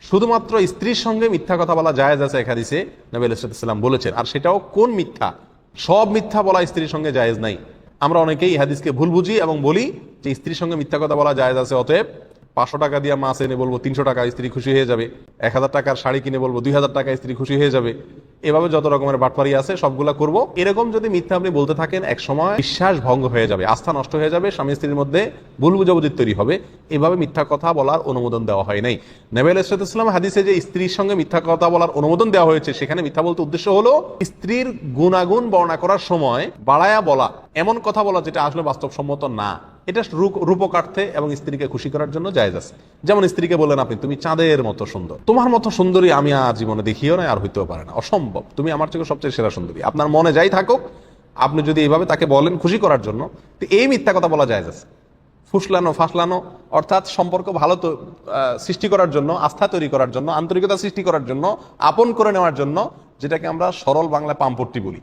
শুধুমাত্র স্ত্রীর সঙ্গে মিথ্যা কথা বলা জায়েজ আছে এক হাদিসে নবী আলাইহিস সালাম বলেছেন। আর সেটাও কোন মিথ্যা? সব মিথ্যা বলা স্ত্রীর সঙ্গে জায়েজ নাই। আমরা অনেকেই এই হাদিসকে ভুল বুঝি এবং বলি যে স্ত্রীর সঙ্গে মিথ্যা কথা বলা জায়েজ আছে, অতএব 500 টাকা দিয়ে মাছ এনে বলবো 300 টাকা, স্ত্রী খুশি হয়ে যাবে। 1000 টাকার শাড়ি কিনে বলবো 2000 টাকা, স্ত্রী খুশি হয়ে যাবে। এভাবে যত রকমের বাটপারি আছে সবগুলা করব। এরকম যদি মিথ্যা আপনি বলতে থাকেন, এক সময় বিশ্বাস ভঙ্গ হয়ে যাবে, আস্থা নষ্ট হয়ে যাবে, স্বামী স্ত্রীর মধ্যে ভুল বুঝাবুঝি তৈরি হবে। এভাবে মিথ্যা কথা বলার অনুমোদন দেওয়া হয় নাই। নবী আলাইহিস সালাম হাদিসে যে স্ত্রীর সঙ্গে মিথ্যা কথা বলার অনুমোদন দেওয়া হয়েছে, সেখানে মিথ্যা বলতে উদ্দেশ্য হলো স্ত্রীর গুণাগুণ বর্ণনা করার সময় বাড়ায়া বলা, এমন কথা বলা যেটা আসলে বাস্তবসম্মত না। এটা রূপকার্থে এবং স্ত্রীকে খুশি করার জন্য জায়েজ আছে। যেমন স্ত্রীকে বললেন আপনি, তুমি চাঁদের মতো সুন্দর, তোমার মতো সুন্দরী আমি আর জীবনে দেখিও না, আর হইতেও পারে না, অসম্ভব, তুমি আমার থেকে সবচেয়ে সেরা সুন্দরী। আপনার মনে যাই থাকুক, আপনি যদি এইভাবে তাকে বলেন খুশি করার জন্য, তো এই মিথ্যা কথা বলা জায়েজ আছে। ফুসলানো ফাসলানো অর্থাৎ সম্পর্ক ভালো তো সৃষ্টি করার জন্য, আস্থা তৈরি করার জন্য, আন্তরিকতা সৃষ্টি করার জন্য, আপন করে নেওয়ার জন্য, যেটাকে আমরা সরল বাংলায় পাম্পট্টি বলি,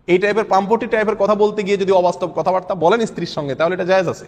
এই টাইপের পাম্পট্টি টাইপের কথা বলতে গিয়ে যদি অবাস্তব কথাবার্তা বলেন স্ত্রীর সঙ্গে, তাহলে এটা জায়েজ আছে।